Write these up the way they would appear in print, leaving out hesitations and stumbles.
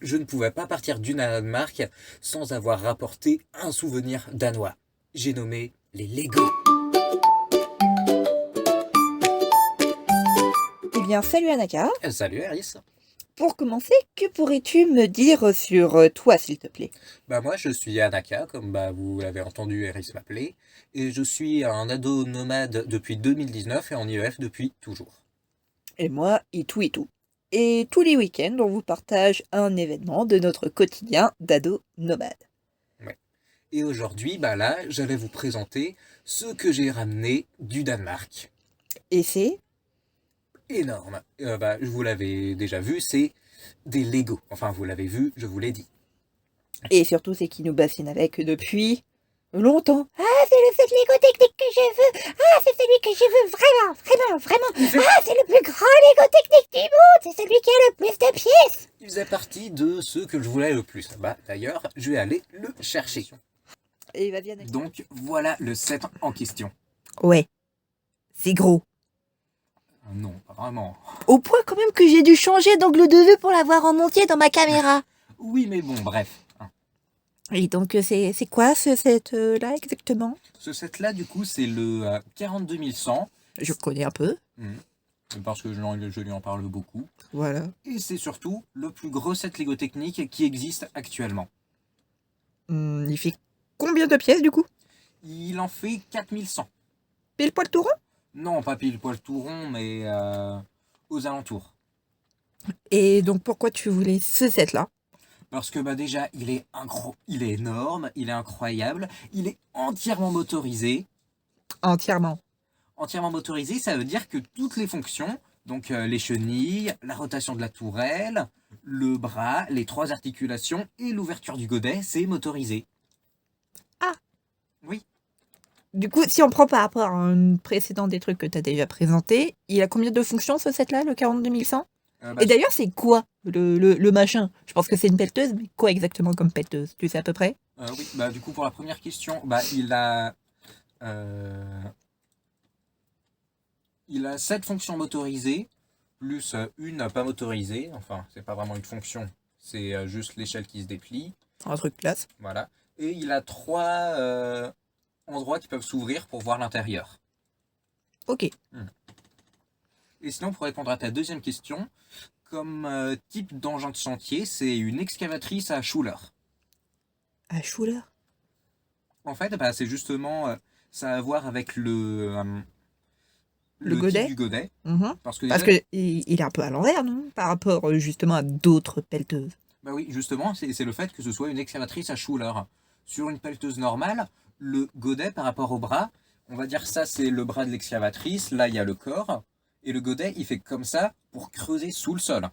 je ne pouvais pas partir du Danemark sans avoir rapporté un souvenir danois. J'ai nommé les Lego. Eh bien, salut Anaka. Salut Alice. Pour commencer, que pourrais-tu me dire sur toi, s'il te plaît? Moi je suis Anaka, comme vous l'avez entendu Eris m'appeler, et je suis un ado nomade depuis 2019 et en IEF depuis toujours. Et moi, et tout. Et tous les week-ends, on vous partage un événement de notre quotidien d'ado nomade. Ouais. Et aujourd'hui, là, j'allais vous présenter ce que j'ai ramené du Danemark. Et c'est? Énorme. Vous l'avez déjà vu, c'est des Lego. Enfin, vous l'avez vu, je vous l'ai dit. Et surtout, c'est qui nous bassine avec depuis longtemps. Ah, c'est le set Lego technique que je veux. Ah, c'est celui que je veux vraiment. Ah, c'est le plus grand Lego technique du monde. C'est celui qui a le plus de pièces. Il faisait partie de ceux que je voulais le plus. D'ailleurs, je vais aller le chercher. Et il va bien. Donc, voilà le set en question. Ouais, c'est gros. Non, pas vraiment. Au point quand même que j'ai dû changer d'angle de vue pour l'avoir en entier dans ma caméra. Oui, mais bon, bref. Et donc, c'est quoi ce set-là exactement? Ce set-là, du coup, c'est le 42100. Je connais un peu. Parce que je lui en parle beaucoup. Voilà. Et c'est surtout le plus gros set Lego technique qui existe actuellement. Il fait combien de pièces du coup? Il en fait 4100. Pile poil tout rond? Non, pas pile poil tout rond, mais aux alentours. Et donc, pourquoi tu voulais ce set-là? Parce que déjà, il est énorme, il est incroyable, il est entièrement motorisé. Entièrement. Entièrement motorisé, ça veut dire que toutes les fonctions, donc les chenilles, la rotation de la tourelle, le bras, les 3 articulations et l'ouverture du godet, c'est motorisé. Ah. Oui. Du coup, si on prend par rapport à un précédent des trucs que tu as déjà présenté, il a combien de fonctions ce set-là, le 42100? Et d'ailleurs, c'est quoi le machin? Je pense que c'est une pelleteuse, mais quoi exactement comme pelleteuse? Tu sais à peu près? Oui, du coup, pour la première question, il a 7 fonctions motorisées, plus une pas motorisée. Enfin, c'est pas vraiment une fonction, c'est juste l'échelle qui se déplie. Un truc classe. Voilà. Et il a 3 endroits qui peuvent s'ouvrir pour voir l'intérieur. Ok. Et sinon, pour répondre à ta deuxième question, comme type d'engin de chantier, c'est une excavatrice à Schuler. À Schuler? En fait, c'est justement, ça a à voir avec le godet type du godet. Parce que il est un peu à l'envers, non? Par rapport justement à d'autres pelleteuses. Oui, justement, c'est le fait que ce soit une excavatrice à Schuler. Sur une pelleteuse normale, le godet par rapport au bras, on va dire ça c'est le bras de l'excavatrice, là il y a le corps, et le godet il fait comme ça pour creuser sous le sol.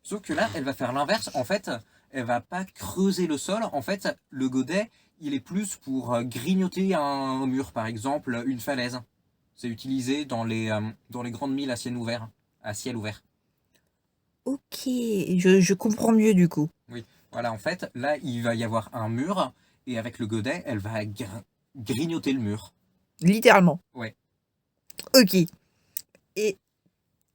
Sauf que là, elle va faire l'inverse, en fait, elle va pas creuser le sol, en fait, le godet, il est plus pour grignoter un mur, par exemple, une falaise. C'est utilisé dans les grandes milles à ciel ouvert. Ok, je comprends mieux du coup. Oui, voilà, en fait, là, il va y avoir un mur, et avec le godet, elle va grignoter le mur. Littéralement. Ouais. Ok. Et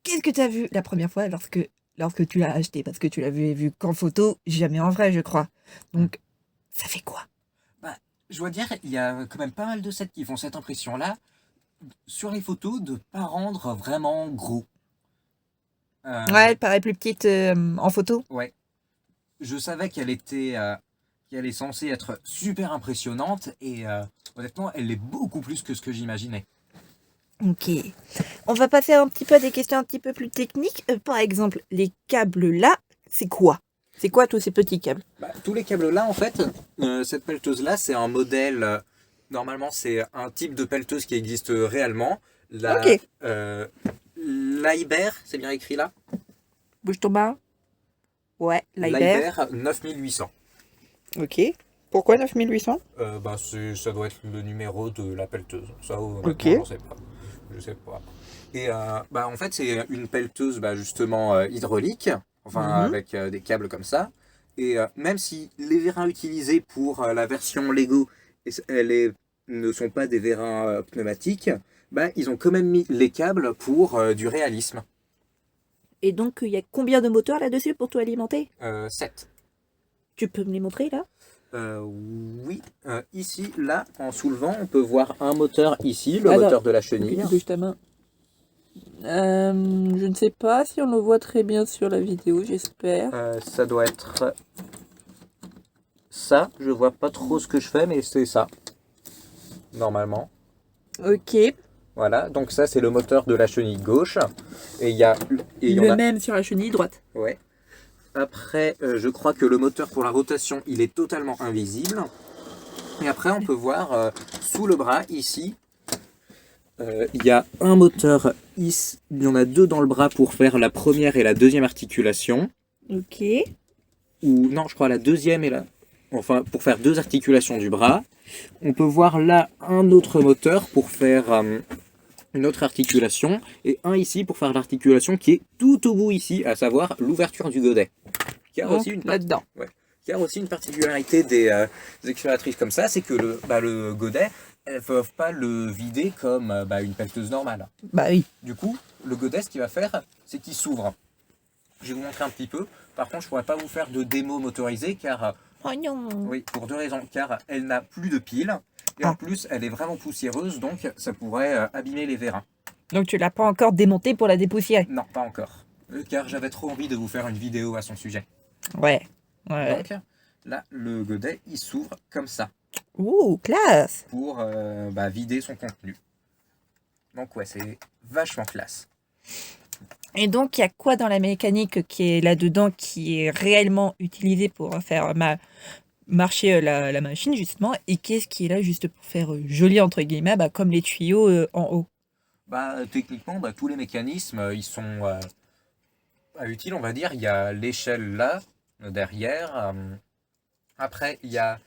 qu'est-ce que tu as vu la première fois lorsque tu l'as acheté? Parce que tu l'avais vu qu'en photo, jamais en vrai, je crois. Donc, ça fait quoi? Je dois dire, il y a quand même pas mal de sets qui font cette impression-là, sur les photos, de pas rendre vraiment gros. Ouais, elle paraît plus petite en photo. Ouais. Je savais qu'elle est censée être super impressionnante et honnêtement, elle l'est beaucoup plus que ce que j'imaginais. Ok. On va passer un petit peu à des questions un petit peu plus techniques. Par exemple, les câbles là, c'est quoi? C'est quoi tous ces petits câbles? Tous les câbles là, en fait, cette pelleteuse là, c'est un modèle. Normalement, c'est un type de pelleteuse qui existe réellement. Ok. Liebherr, c'est bien écrit là. Bouge ton bas. Ouais, Liebherr 9800. Ok. Pourquoi 9800? Ça doit être le numéro de la pelleteuse. Ça, Ok. honnêtement, je sais pas. Et en fait, c'est une pelleteuse justement hydraulique, enfin avec des câbles comme ça. Et même si les vérins utilisés pour la version Lego ne sont pas des vérins pneumatiques, ils ont quand même mis les câbles pour du réalisme. Et donc, il y a combien de moteurs là-dessus pour tout alimenter? 7. Tu peux me les montrer là? Oui, ici, là, en soulevant, on peut voir un moteur ici, le Alors, moteur de la chenille. bouge ta main. Je ne sais pas si on le voit très bien sur la vidéo, j'espère. Ça doit être ça. Je vois pas trop ce que je fais, mais c'est ça, normalement. Ok. Voilà, donc ça, c'est le moteur de la chenille gauche. Et il y a... Et il y en Le a... même sur la chenille droite. Ouais. Après, je crois que le moteur pour la rotation, il est totalement invisible. Et après, on peut voir sous le bras, ici, il y a un moteur, ici, il y en a 2 dans le bras pour faire la première et la deuxième articulation. Ok. Ou non, je crois la deuxième et la... Enfin, pour faire 2 articulations du bras. On peut voir là un autre moteur pour faire une autre articulation. Et un ici pour faire l'articulation qui est tout au bout ici, à savoir l'ouverture du godet. Qui a aussi une là-dedans. Ouais. Qui a aussi une particularité des excavatrices comme ça, c'est que le godet, elles ne peuvent pas le vider comme une pelleteuse normale. Bah oui. Du coup, le godet, ce qu'il va faire, c'est qu'il s'ouvre. Je vais vous montrer un petit peu. Par contre, je ne pourrais pas vous faire de démo motorisée car, Oh non. oui, pour 2 raisons. Car elle n'a plus de pile et en plus, elle est vraiment poussiéreuse, donc ça pourrait abîmer les vérins. Donc tu l'as pas encore démonté pour la dépoussiérer? Non, pas encore. Car j'avais trop envie de vous faire une vidéo à son sujet. Ouais. Ouais. Donc, là, le godet, il s'ouvre comme ça. Ouh, classe. Pour vider son contenu. Donc ouais, c'est vachement classe. Et donc, il y a quoi dans la mécanique qui est là-dedans qui est réellement utilisé pour faire marcher la machine, justement? Et qu'est-ce qui est là juste pour faire joli, entre guillemets, comme les tuyaux en haut? Techniquement, tous les mécanismes, ils sont utiles, on va dire. Il y a l'échelle là, derrière. Après, il y a...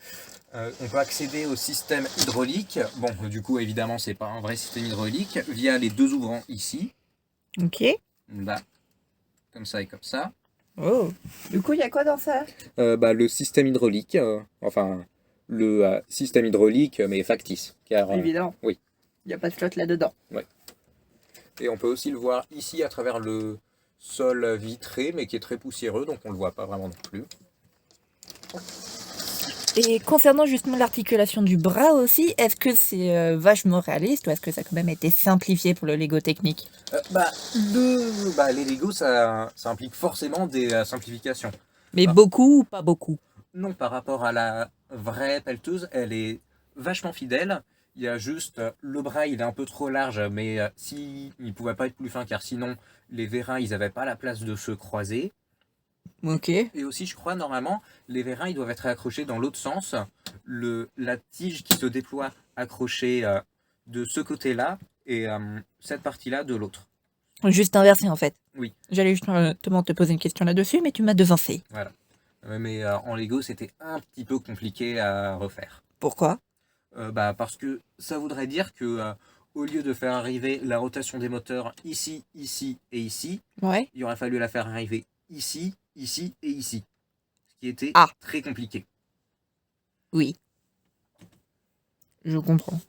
on peut accéder au système hydraulique. Bon, du coup, évidemment, c'est pas un vrai système hydraulique. Via les 2 ouvrants ici. Ok. Là, comme ça et comme ça. Oh. Du coup, il y a quoi dans ça? Le système hydraulique, le système hydraulique, mais factice. Car, Évidemment. oui. Il n'y a pas de flotte là-dedans. Ouais. Et on peut aussi le voir ici à travers le sol vitré, mais qui est très poussiéreux, donc on le voit pas vraiment non plus. Et concernant justement l'articulation du bras aussi, est-ce que c'est vachement réaliste ou est-ce que ça a quand même été simplifié pour le Lego technique? Les Lego, ça implique forcément des simplifications. Mais beaucoup ou pas beaucoup? Non, par rapport à la vraie pelleteuse, elle est vachement fidèle. Il y a juste le bras, il est un peu trop large, mais si il pouvait pas être plus fin, car sinon les vérins, ils n'avaient pas la place de se croiser. Ok. Et aussi, je crois, normalement, les vérins, ils doivent être accrochés dans l'autre sens. La tige qui se déploie accrochée de ce côté-là et cette partie-là de l'autre. Juste inversé en fait. Oui. J'allais justement te poser une question là-dessus, mais tu m'as devancé. Voilà. Mais en Lego, c'était un petit peu compliqué à refaire. Pourquoi? Parce que ça voudrait dire que au lieu de faire arriver la rotation des moteurs ici, ici et ici, Ouais. il aurait fallu la faire arriver ici, ici et ici. Ce qui était très compliqué. Oui. Je comprends.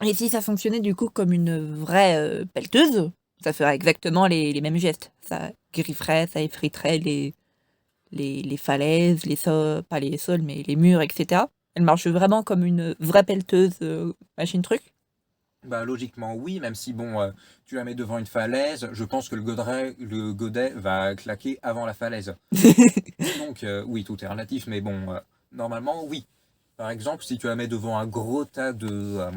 Et si ça fonctionnait du coup comme une vraie pelleteuse, ça ferait exactement les mêmes gestes. Ça grifferait, ça effriterait les falaises, les sols, pas les sols, mais les murs, etc. Elle marche vraiment comme une vraie pelleteuse machine truc? Logiquement oui, même si tu la mets devant une falaise, je pense que le godet va claquer avant la falaise. Donc oui, tout est relatif, mais normalement oui. Par exemple, si tu la mets devant un gros tas de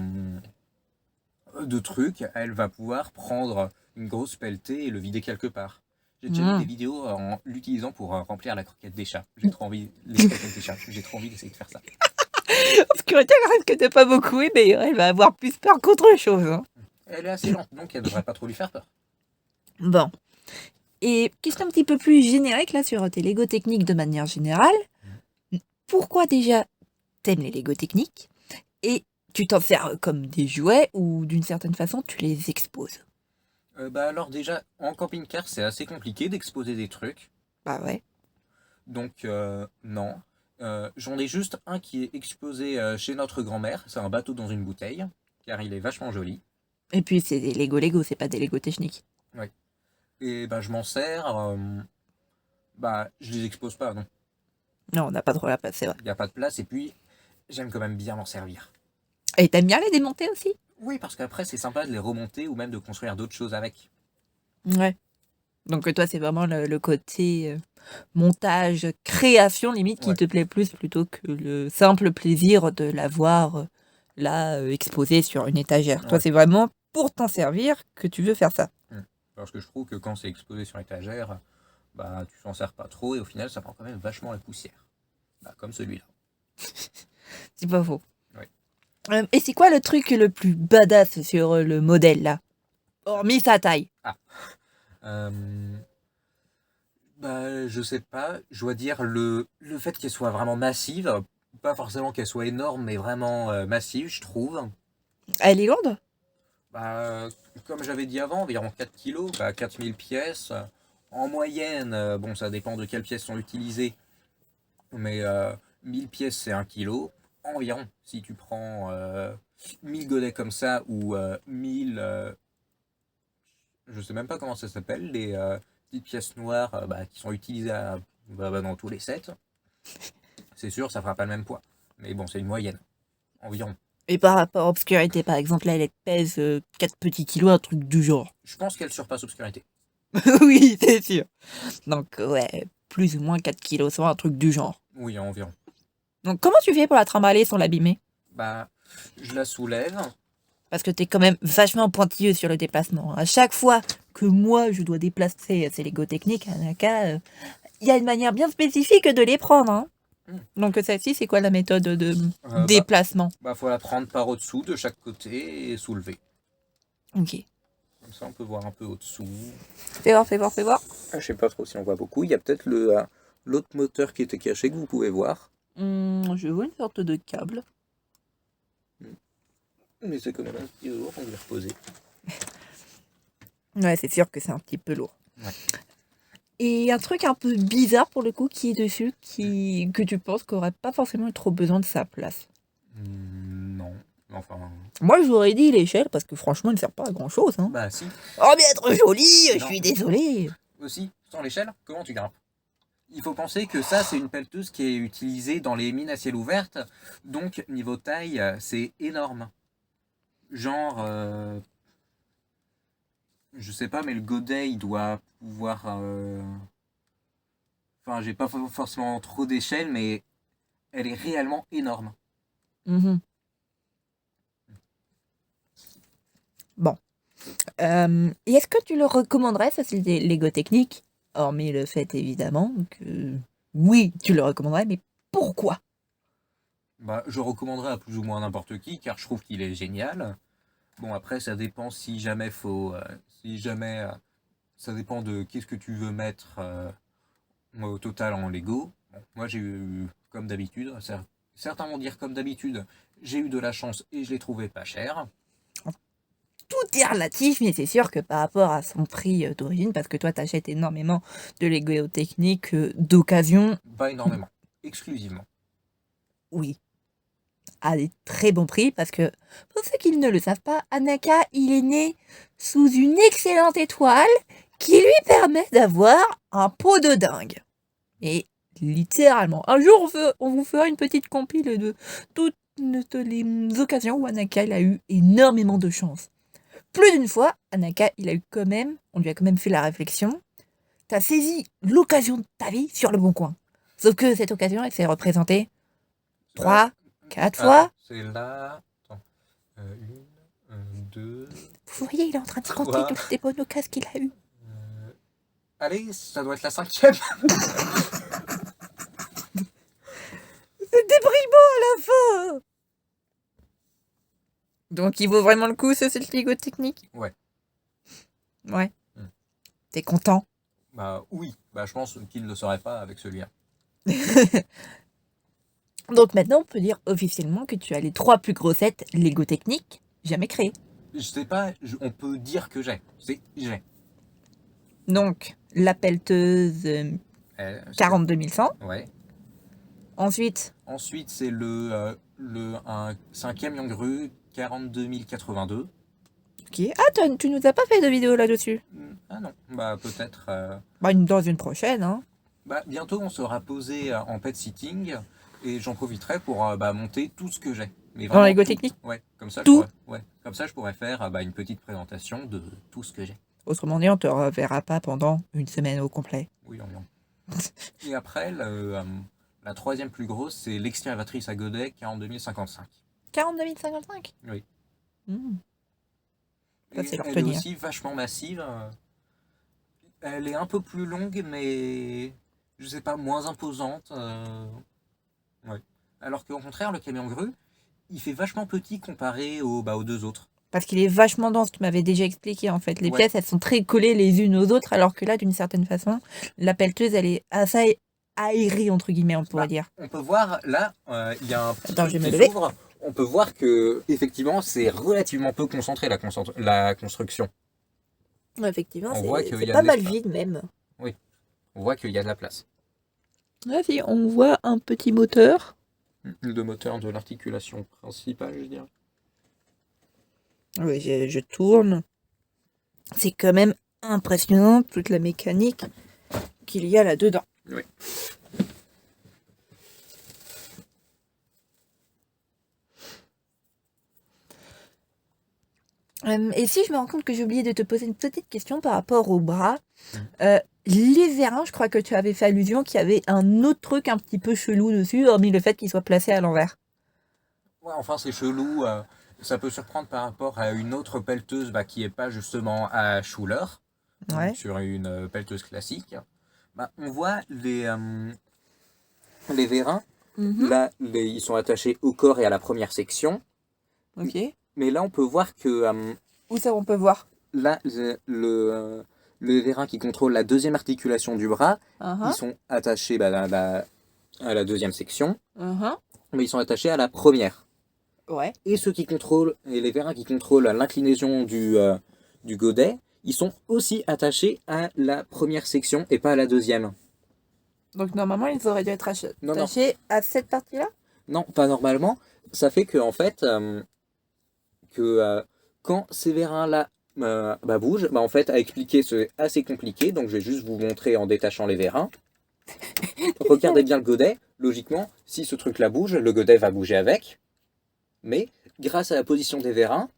trucs, elle va pouvoir prendre une grosse pelletée et le vider quelque part. J'ai déjà vu des vidéos en l'utilisant pour remplir la croquette des chats. J'ai trop envie d'essayer de faire ça. Obscurité, elle risque de pas beaucoup aimer, elle va avoir plus peur qu'autre chose. Hein. Elle est assez lente, donc elle devrait pas trop lui faire peur. Bon. Et question un petit peu plus générique là sur tes Lego techniques de manière générale. Pourquoi déjà t'aimes les Lego techniques? Et tu t'en sers comme des jouets ou d'une certaine façon tu les exposes? Alors déjà, en camping-car, c'est assez compliqué d'exposer des trucs. Bah ouais. Donc non. J'en ai juste un qui est exposé chez notre grand-mère. C'est un bateau dans une bouteille, car il est vachement joli. Et puis c'est des Lego, c'est pas des Lego techniques. Oui. Et bah, je m'en sers. Bah, je les expose pas, non. Non, on n'a pas trop la place, c'est vrai. Il n'y a pas de place. Et puis, j'aime quand même bien m'en servir. Et t'aimes bien les démonter aussi? Oui, parce qu'après, c'est sympa de les remonter ou même de construire d'autres choses avec. Ouais. Donc toi, c'est vraiment le côté montage, création limite qui Ouais. te plaît plus plutôt que le simple plaisir de l'avoir là exposé sur une étagère. Toi, Ouais. c'est vraiment pour t'en servir que tu veux faire ça. Parce que je trouve que quand c'est exposé sur l'étagère, bah, tu s'en sers pas trop et au final, ça prend quand même vachement la poussière. Bah, comme celui-là. C'est pas faux. Ouais. Et c'est quoi le truc le plus badass sur le modèle là? Hormis sa taille. Euh, Bah, je sais pas. Je dois dire le fait qu'elle soit vraiment massive, pas forcément qu'elle soit énorme, mais vraiment massive, je trouve. Elle est lourde? Bah, comme j'avais dit avant, environ 4 kilos, bah, 4000 pièces. En moyenne, bon, ça dépend de quelles pièces sont utilisées, mais 1000 pièces, c'est 1 kilo. Environ, si tu prends 1000 godets comme ça, ou 1000, je sais même pas comment ça s'appelle, les petites pièces noires bah, qui sont utilisées dans tous les sets, c'est sûr, ça fera pas le même poids. Mais bon, c'est une moyenne, environ. Et par rapport à obscurité, par exemple, là, elle pèse 4 petits kilos, un truc du genre. Je pense qu'elle surpasse obscurité. Oui, c'est sûr. Donc, ouais, plus ou moins 4 kilos, soit un truc du genre. Oui, environ. Donc, comment tu fais pour la trimballer sans l'abîmer? Bah, je la soulève. Parce que t'es quand même vachement pointilleux sur le déplacement. À chaque fois que moi, je dois déplacer ces Lego techniques, Anaka, il y a une manière bien spécifique de les prendre. Hein. Donc, celle-ci, c'est quoi la méthode de déplacement? Bah, faut la prendre par au-dessous de chaque côté et soulever. Ok. Comme ça, on peut voir un peu au-dessous. Fais voir, fais voir, fais voir. Ah, je sais pas trop si on voit beaucoup. Il y a peut-être l'autre moteur qui était caché que vous pouvez voir. Je vois une sorte de câble. Mais c'est quand même un petit lourd, on va le reposer. Ouais, c'est sûr que c'est un petit peu lourd. Ouais. Et un truc un peu bizarre pour le coup qui est dessus, que tu penses qu'aurait pas forcément trop besoin de sa place. Non. Enfin. Moi, j'aurais dit l'échelle parce que franchement, elle ne sert pas à grand chose. Hein. Bah, si. Oh, bien être jolie, je Non. suis désolé. Aussi, sans l'échelle, comment tu grimpes? Il faut penser que ça, c'est une pelleteuse qui est utilisée dans les mines à ciel ouvert. Donc, niveau taille, c'est énorme. Genre, je sais pas, mais le godet, il doit pouvoir. Enfin, j'ai pas forcément trop d'échelle, mais elle est réellement énorme. Mhm. Bon. Et est-ce que tu le recommanderais, ça c'est des Lego techniques, hormis le fait évidemment que oui, tu le recommanderais, mais pourquoi? Bah, je recommanderais à plus ou moins n'importe qui, car je trouve qu'il est génial. Bon, après, ça dépend si jamais faut. Si jamais. Ça dépend de qu'est-ce que tu veux mettre au total en Lego. Bon, moi, j'ai eu, comme d'habitude, certains vont dire comme d'habitude, j'ai eu de la chance et je l'ai trouvé pas cher. Tout est relatif, mais c'est sûr que par rapport à son prix d'origine, parce que toi t'achètes énormément de Lego techniques d'occasion, Pas énormément, exclusivement. oui, à des très bons prix, parce que pour ceux qui ne le savent pas, Anaka, il est né sous une excellente étoile qui lui permet d'avoir un pot de dingue. Et littéralement, un jour on vous fera une petite compile de toutes les occasions où Anaka il a eu énormément de chance. Plus d'une fois, Anaka, on lui a quand même fait la réflexion. T'as saisi l'occasion de ta vie sur le bon coin. Sauf que cette occasion, elle s'est représentée 3, 4 fois. C'est là. Attends. Deux. Vous voyez, il est en train de se compter 3. toutes les bonnes occasions qu'il a eues. Allez, ça doit être la 5e. C'est débridant à la fin. Donc il vaut vraiment le coup, ce Lego technique? Ouais. Ouais. T'es content? Bah oui, bah je pense qu'il ne le saurait pas avec celui-là. Donc maintenant, on peut dire officiellement que tu as les 3 plus gros sets Lego techniques jamais créés. Je sais pas, on peut dire que j'ai. Donc, la pelleteuse 42100. Ouais. Ensuite, Ensuite, c'est c'est un camion grue 42082. Ok. Ah, tu nous as pas fait de vidéo là-dessus? Ah non, bah peut-être. Bah, dans une prochaine, hein. Bah, bientôt, on sera posé en pet sitting et j'en profiterai pour monter tout ce que j'ai. Mais Dans vraiment Lego tout. Technique? Ouais, comme ça, Tout? je pourrais faire une petite présentation de tout ce que j'ai. Autrement dit, on te reverra pas pendant une semaine au complet. Oui, environ. Et après, la troisième plus grosse, c'est l'excavatrice à godet 42 055. 42 055? Oui. Ça, Et c'est leur elle est tenir. aussi vachement massive. Elle est un peu plus longue, mais je sais pas, moins imposante. Ouais. Alors qu'au contraire, le camion grue, il fait vachement petit comparé aux deux autres. Parce qu'il est vachement dense, tu m'avais déjà expliqué en fait. Les Ouais. pièces, elles sont très collées les unes aux autres, alors que là, d'une certaine façon, la pelleteuse, elle est assez aérée, entre guillemets, on pourrait dire. On peut voir là, il y a un petit Attends, truc je vais me qui lever. s'ouvre. On peut voir que effectivement, c'est relativement peu concentré la construction. Ouais, effectivement, On voit qu'il y c'est a pas de mal l'espace. vide même. Oui, on voit qu'il y a de la place. Vas-y, on voit un petit moteur. Le moteur de l'articulation principale, je dirais. Oui, je tourne. C'est quand même impressionnant toute la mécanique qu'il y a là-dedans. Oui. Et si je me rends compte que j'ai oublié de te poser une petite question par rapport au bras, les vérins, je crois que tu avais fait allusion qu'il y avait un autre truc un petit peu chelou dessus, hormis le fait qu'il soit placé à l'envers. Ouais, enfin, c'est chelou. Ça peut surprendre par rapport à une autre pelleteuse qui est pas justement à Schuler, Ouais. sur une pelleteuse classique. On voit les vérins. Là, ils sont attachés au corps et à la première section. Ok. Mais là, on peut voir que Où ça on peut voir? là, le vérin qui contrôle la deuxième articulation du bras, ils sont attachés à la deuxième section, mais ils sont attachés à la première. Ouais. Et les vérins qui contrôlent l'inclinaison du godet, ils sont aussi attachés à la première section et pas à la deuxième. Donc normalement, ils auraient dû être Non, attachés à cette partie-là? non, pas normalement. Ça fait que en fait, quand ces vérins-là bougent, en fait, à expliquer, c'est assez compliqué. Donc, je vais juste vous montrer en détachant les vérins. Regardez bien le godet. Logiquement, si ce truc-là bouge, le godet va bouger avec. Mais, grâce à la position des vérins,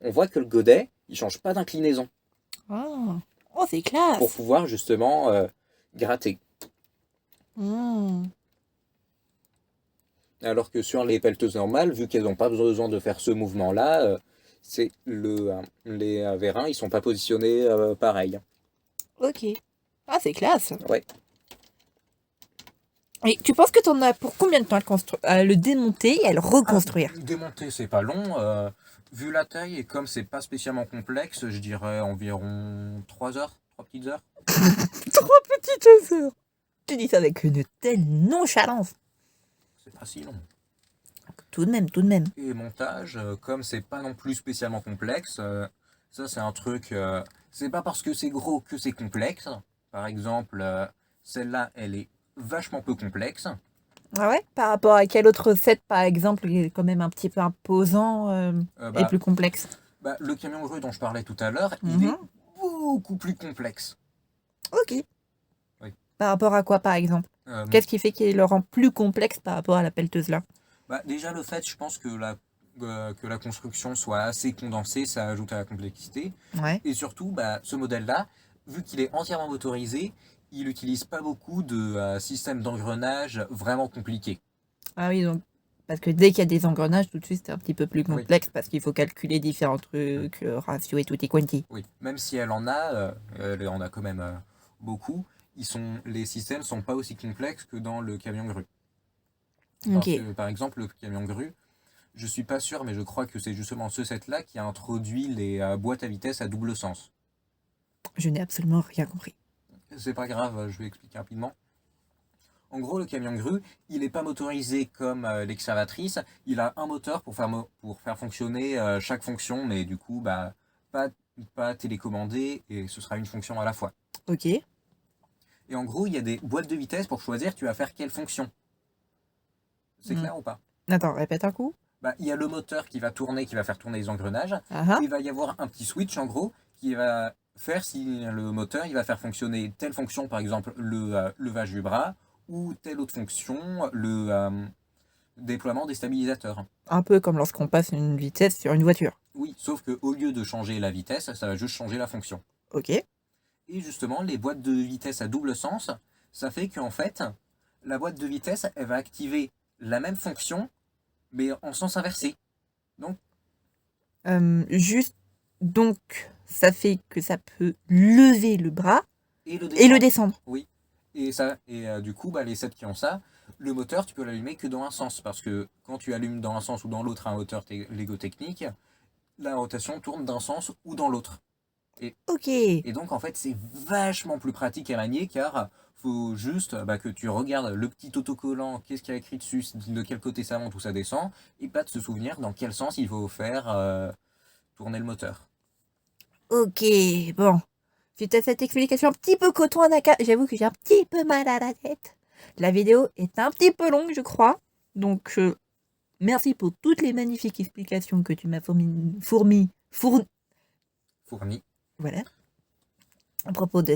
on voit que le godet, il change pas d'inclinaison. Ah. Oh, c'est classe. Pour pouvoir, justement, gratter. Alors que sur les pelleteuses normales, vu qu'elles n'ont pas besoin de faire ce mouvement-là, les vérins, ils sont pas positionnés pareil. Ok. Ah, c'est classe. Ouais. Et tu penses que t'en as pour combien de temps à le démonter et à le reconstruire? Démonter, c'est pas long. Vu la taille et comme c'est pas spécialement complexe, je dirais environ 3 heures, 3 petites heures. 3 petites heures. Tu dis ça avec une telle nonchalance. C'est pas si long. Tout de même, tout de même. Et montage, comme c'est pas non plus spécialement complexe, ça c'est un truc. C'est pas parce que c'est gros que c'est complexe. Par exemple, celle-là, elle est vachement peu complexe. Ah ouais? Par rapport à quel autre set, par exemple, qui est quand même un petit peu imposant et plus complexe? Le camion grue dont je parlais tout à l'heure, il est beaucoup plus complexe. Ok. Oui. Par rapport à quoi, par exemple? Qu'est-ce qui fait qu'il le rend plus complexe par rapport à la pelleteuse là? Déjà, le fait, je pense que la construction soit assez condensée, ça ajoute à la complexité. Ouais. Et surtout, ce modèle-là, vu qu'il est entièrement motorisé, il n'utilise pas beaucoup de systèmes d'engrenage vraiment compliqués. Ah oui, donc. Parce que dès qu'il y a des engrenages, tout de suite, c'est un petit peu plus complexe parce qu'il faut calculer différents trucs, ratio et tutti quanti. Oui, même si elle en a quand même beaucoup, les systèmes sont pas aussi complexes que dans le camion grue. Parce que, par exemple, le camion grue, je suis pas sûr, mais je crois que c'est justement ce set-là qui a introduit les boîtes à vitesse à double sens. Je n'ai absolument rien compris. C'est pas grave, je vais expliquer rapidement. En gros, le camion grue, il n'est pas motorisé comme l'excavatrice. Il a un moteur pour faire fonctionner chaque fonction, mais du coup, pas télécommandé, et ce sera une fonction à la fois. Ok. Et en gros, il y a des boîtes de vitesse pour choisir tu vas faire quelle fonction. C'est clair ou pas? Attends, répète un coup. il y a le moteur qui va tourner, qui va faire tourner les engrenages. Ah, Il va y avoir un petit switch en gros qui va faire si le moteur il va faire fonctionner telle fonction, par exemple le levage du bras, ou telle autre fonction, le déploiement des stabilisateurs. un peu comme lorsqu'on passe une vitesse sur une voiture. Oui, sauf qu'au lieu de changer la vitesse, ça va juste changer la fonction. Ok. Et justement, les boîtes de vitesse à double sens, ça fait qu'en fait, la boîte de vitesse, elle va activer la même fonction, mais en sens inversé. Donc, Juste, donc, ça fait que ça peut lever le bras et le et le descendre. descendre. Oui. Et du coup, les sets qui ont ça, le moteur, tu peux l'allumer que dans un sens. Parce que quand tu allumes dans un sens ou dans l'autre un moteur Lego Technique, la rotation tourne d'un sens ou dans l'autre. Ok. Et donc, en fait, c'est vachement plus pratique à manier car faut juste que tu regardes le petit autocollant, qu'est-ce qu'il y a écrit dessus, de quel côté ça monte ou ça descend, et pas de se souvenir dans quel sens il faut faire tourner le moteur. Ok, bon. Suite à cette explication un petit peu coton à Naka, j'avoue que j'ai un petit peu mal à la tête. La vidéo est un petit peu longue, je crois. Donc, merci pour toutes les magnifiques explications que tu m'as fourni. Fourni. Voilà. À propos de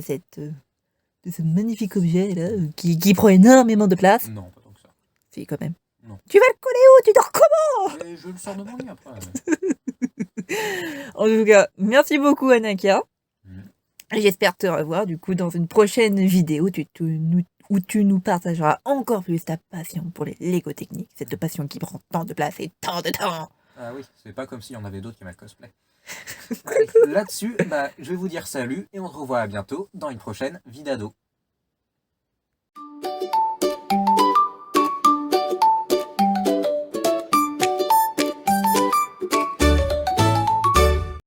de ce magnifique objet là, qui prend énormément de place. Non, pas tant que ça. Si, quand même. Non. Tu vas le coller où? Tu dors comment? Et je le sors de mon lit après. En tout cas, merci beaucoup Anaka. Mhm. J'espère te revoir du coup dans une prochaine vidéo où tu nous partageras encore plus ta passion pour les Lego techniques, cette passion qui prend tant de place et tant de temps. Ah oui, c'est pas comme s'il y en avait d'autres qui aimaient le cosplay. Là-dessus, je vais vous dire salut et on se revoit à bientôt dans une prochaine vidéo.